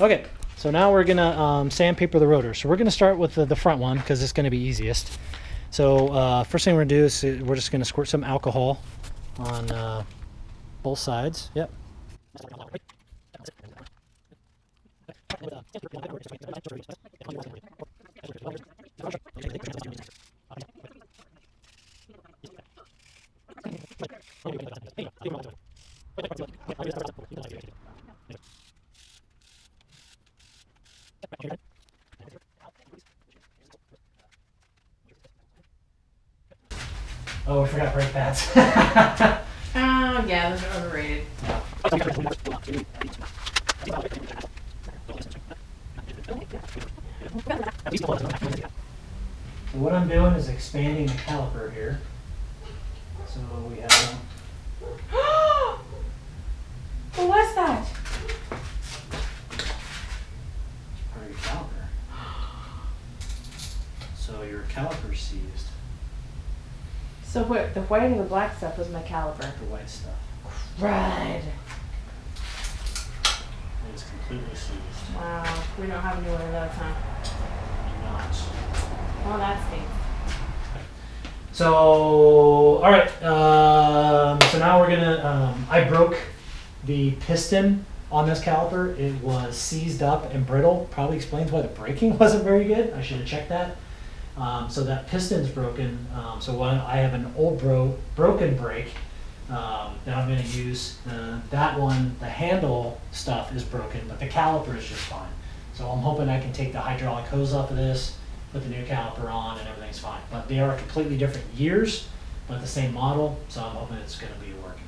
Okay, so now we're gonna sandpaper the rotor. So we're gonna start with the front one because it's gonna be easiest. So first thing we're gonna do is we're just gonna squirt some alcohol on both sides. Yep. Oh, we forgot brake pads. Oh, yeah, those are overrated. So what I'm doing is expanding the caliper here. So we have What was that? part of your caliper. So your caliper's seized. So what, the white or the black stuff was my caliper? The white stuff. Right. It is completely seized. Wow, we don't have a new one of those, huh? Not. Well, that stinks. So, all right. So now we're gonna. I broke the piston on this caliper. It was seized up and brittle. Probably explains why the braking wasn't very good. I should have checked that. So that piston's broken. So I have an old broken brake that I'm going to use. That one, the handle stuff is broken, but the caliper is just fine. So I'm hoping I can take the hydraulic hose off of this, put the new caliper on, and everything's fine. But they are completely different years, but the same model, so I'm hoping it's going to be working.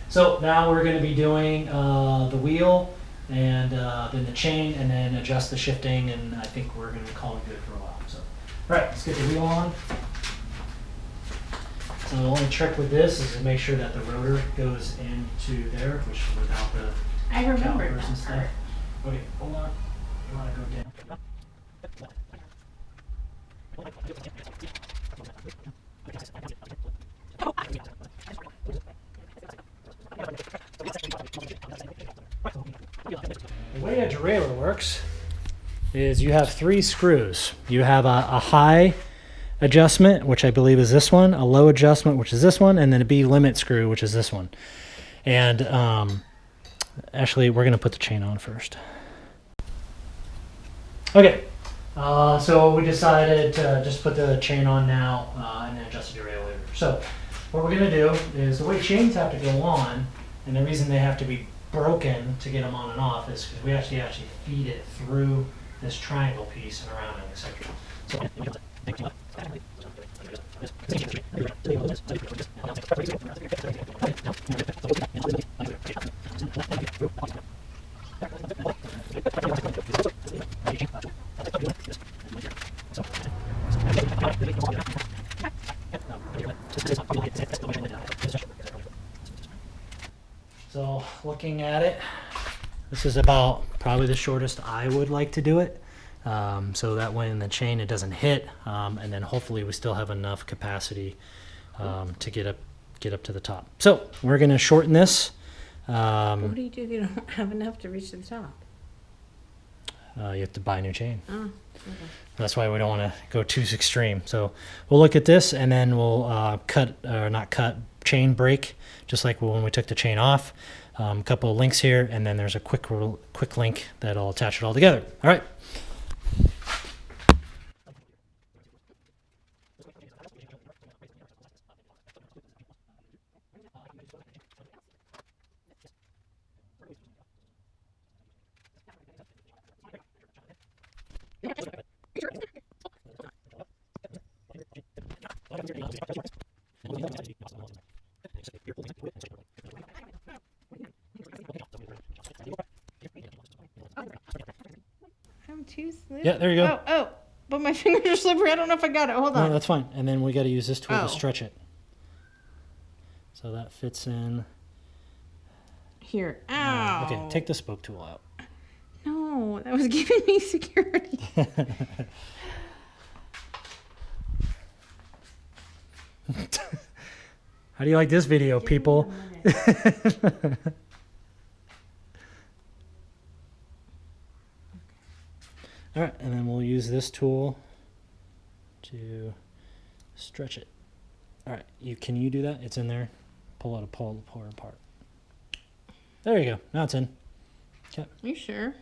So now we're going to be doing the wheel and then the chain, and then adjust the shifting, and I think we're going to call it good for a while. So, all right, let's get the wheel on. So the only trick with this is to make sure that the rotor goes into there, which without the I remember calipers and that stuff. part. Okay, hold on. You want to go down? The way a derailleur works is you have 3 screws. You have a high adjustment, which I believe is this one, a low adjustment, which is this one, and then a B limit screw, which is this one. And actually, we're going to put the chain on first. Okay, so we decided to just put the chain on now and then adjust the derailleur later. So what we're going to do is the way chains have to go on, and the reason they have to be broken to get them on and off is because we actually feed it through this triangle piece and around and etc. So, so looking at it, this is about probably the shortest I would like to do it. So that way in the chain it doesn't hit, and then hopefully we still have enough capacity to get up to the top. So we're going to shorten this. What do you do if you don't have enough to reach to the top? You have to buy a new chain. Oh, okay. That's why we don't want to go too extreme. So we'll look at this and then we'll chain break, just like when we took the chain off. A couple of links here, and then there's a quick link that'll attach it all together. All right. I'm too slippery. Yeah, there you go. Oh, but my fingers are slippery. I don't know if I got it. Hold on. No, that's fine. And then we got to use this tool Oh. to stretch it. So that fits in. Here. Ow. Okay, take the spoke tool out. No, that was giving me security. How do you like this video, people? All right, and then we'll use this tool to stretch it. All right, can you do that? It's in there. Pull it apart. There you go. Now it's in. Okay. You sure?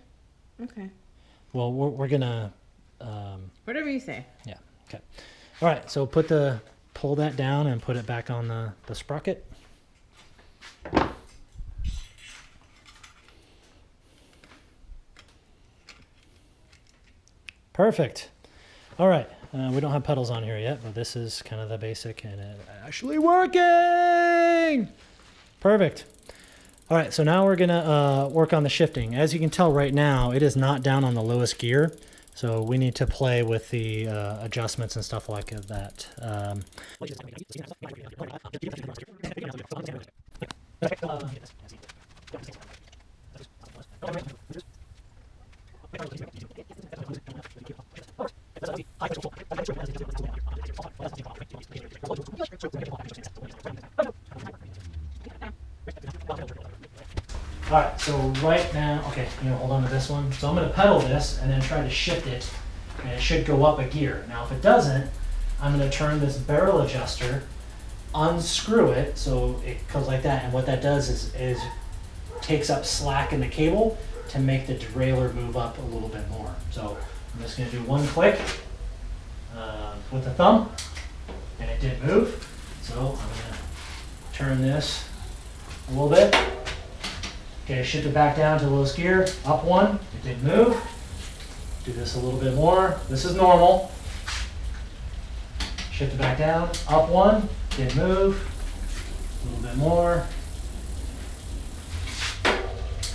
Okay. Well, we're gonna. Whatever you say. Yeah. Okay. All right. So pull that down and put it back on the sprocket. Perfect. All right. We don't have pedals on here yet, but this is kind of the basic, and it actually working. Perfect. All right. So now we're gonna work on the shifting. As you can tell right now, it is not down on the lowest gear. So we need to play with the adjustments and stuff like that. All right, so right now, okay, hold on to this one. So I'm going to pedal this and then try to shift it, and it should go up a gear. Now, if it doesn't, I'm going to turn this barrel adjuster, unscrew it so it goes like that. And what that does is takes up slack in the cable to make the derailleur move up a little bit more. So I'm just going to do one click with the thumb, and it did move. So I'm going to turn this a little bit. Okay, shift it back down to the lowest gear, up one, it didn't move. Do this a little bit more. This is normal. Shift it back down, up one, didn't move. A little bit more.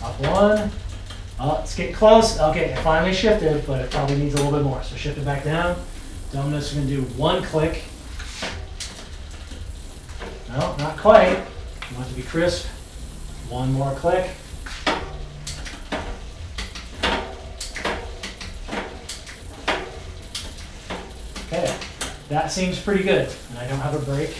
Up one. Oh, it's getting close. Okay, it finally shifted, but it probably needs a little bit more. So shift it back down. So I'm just going to do one click. No, not quite. You want it to be crisp. One more click. Okay, that seems pretty good. And I don't have a brake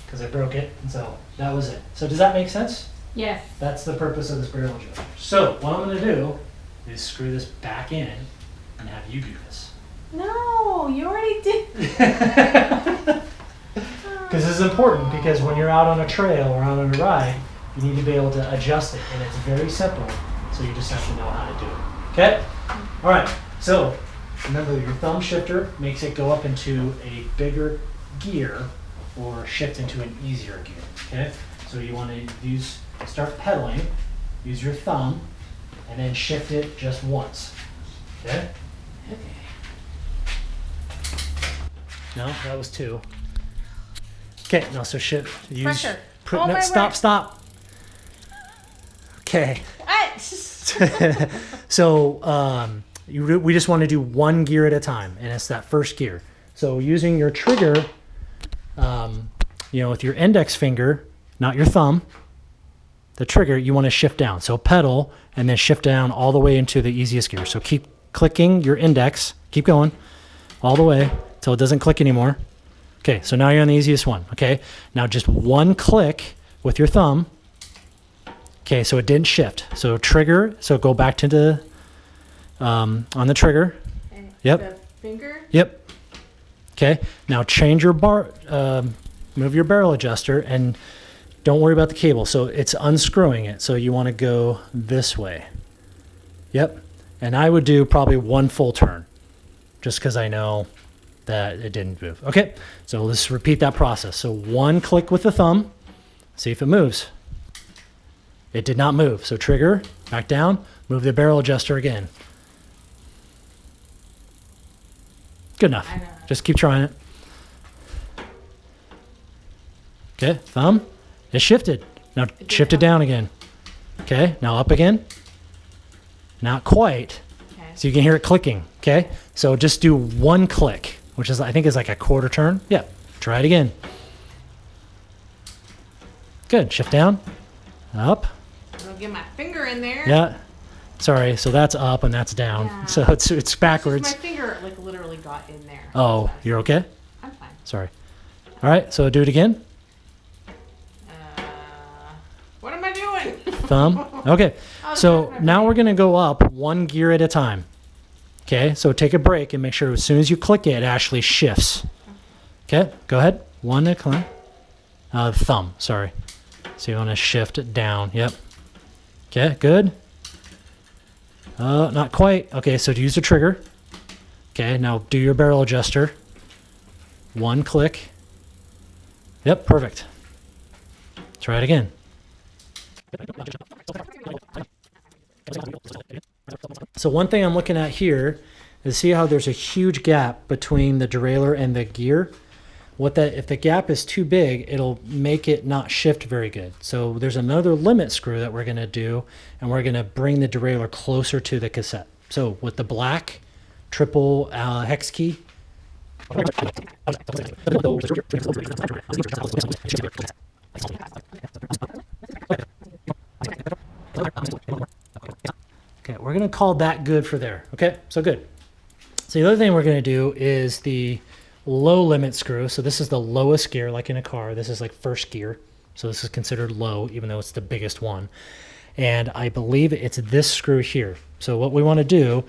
because I broke it. And so that was it. So does that make sense? Yes. That's the purpose of this barrel adjuster. So what I'm going to do is screw this back in and have you do this. No, you already did. Because this is important, because when you're out on a trail or out on a ride, you need to be able to adjust it, and it's very simple, so you just have to know how to do it. Okay? All right, so remember your thumb shifter makes it go up into a bigger gear or shift into an easier gear. Okay? So you want to start pedaling, use your thumb, and then shift it just once. Okay? Okay. No, that was two. Okay, no, so shift. Use. Pressure. No, my stop, word. stop. Okay. What? So we just want to do one gear at a time, and it's that first gear. So using your trigger, with your index finger, not your thumb, the trigger, you want to shift down. So pedal and then shift down all the way into the easiest gear. So keep clicking your index, keep going all the way till it doesn't click anymore. Okay, so now you're on the easiest one. Okay, now just one click with your thumb. Okay, so it didn't shift. So trigger, so go back to the, on the trigger. And Yep. The finger? Yep. Okay, now change your move your barrel adjuster, and don't worry about the cable. So it's unscrewing it. So you want to go this way. Yep. And I would do probably one full turn, just because I know that it didn't move. Okay, so let's repeat that process. So one click with the thumb, see if it moves. It did not move. So trigger, back down, move the barrel adjuster again. Good enough. I know. Just keep trying it. Okay, thumb, it shifted. Now shift it down again. Okay, now up again. Not quite. Okay. So you can hear it clicking. Okay, so just do one click, which is, I think, is like a quarter turn. Yeah, try it again. Good, shift down, up. I'll get my finger in there. Yeah, sorry, so that's up and that's down. Yeah. So it's backwards. My finger literally got in there. Oh, you're okay? I'm fine. Sorry. All right, so do it again. What am I doing? Thumb. Okay, Oh, so sorry. now we're gonna go up one gear at a time. Okay, so take a break and make sure as soon as you click it, it actually shifts. Okay, go ahead. One to climb. Thumb, sorry. So you want to shift it down. Yep. Okay, good. Not quite. Okay, so to use the trigger. Okay, now do your barrel adjuster. One click. Yep, perfect. Try it again. So one thing I'm looking at here is see how there's a huge gap between the derailleur and the gear. If the gap is too big, it'll make it not shift very good. So there's another limit screw that we're going to do, and we're going to bring the derailleur closer to the cassette. So with the black triple hex key. Okay, we're going to call that good for there. Okay, so good. So the other thing we're going to do is the low limit screw. So this is the lowest gear, like in a car. This is like first gear. So this is considered low, even though it's the biggest one. And I believe it's this screw here. So what we want to do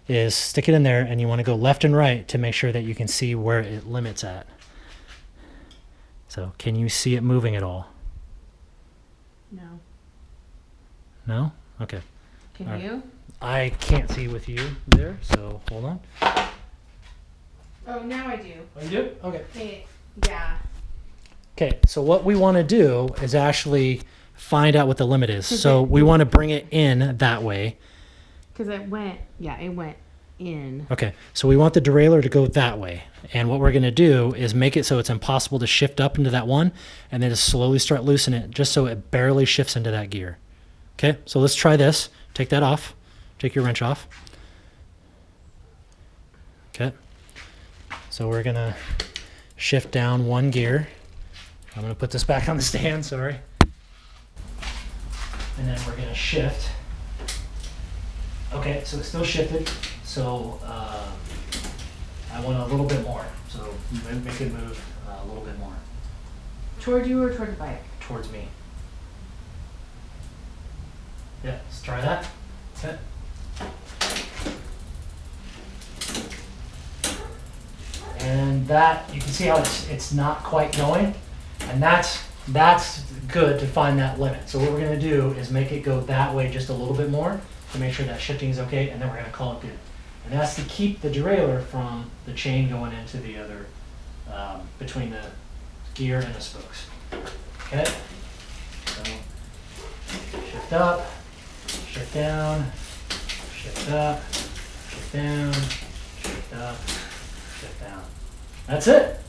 is stick it in there, and you want to go left and right to make sure that you can see where it limits at. So can you see it moving at all? No. No? Okay. Can All right. you? I can't see with you there, so hold on. Oh, now I do. Oh, you do? Okay. Hey, yeah. Okay, so what we want to do is actually find out what the limit is. So we want to bring it in that way. Because it went in. Okay, so we want the derailleur to go that way. And what we're going to do is make it so it's impossible to shift up into that one, and then just slowly start loosening it just so it barely shifts into that gear. Okay, so let's try this. Take that off. Take your wrench off. Okay. So we're going to shift down one gear. I'm going to put this back on the stand, sorry. And then we're going to shift. Okay, so it's still shifted. So I want a little bit more. So make it move a little bit more. Toward you or toward the bike? Towards me. Yeah, let's try that. Okay. And that, you can see how it's not quite going. And that's good to find that limit. So what we're going to do is make it go that way just a little bit more to make sure that shifting is okay, and then we're going to call it good. And that's to keep the derailleur from the chain going into the other, between the gear and the spokes. Okay? So shift up, shift down, shift up, shift down, shift up, shift down. That's it.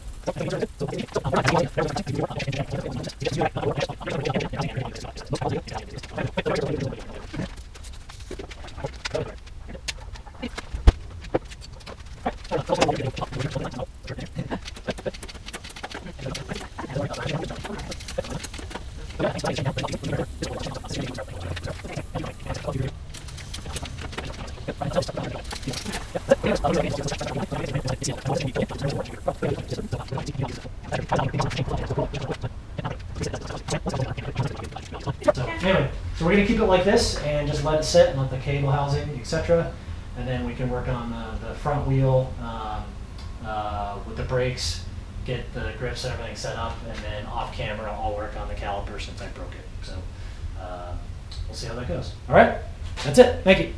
Anyway, so we're going to keep it like this and just let it sit and let the cable housing, etc. And then we can work on the front wheel with the brakes, get the grips and everything set up, and then off camera I'll work on the caliper since I broke it. So we'll see how that goes. All right, that's it. Thank you.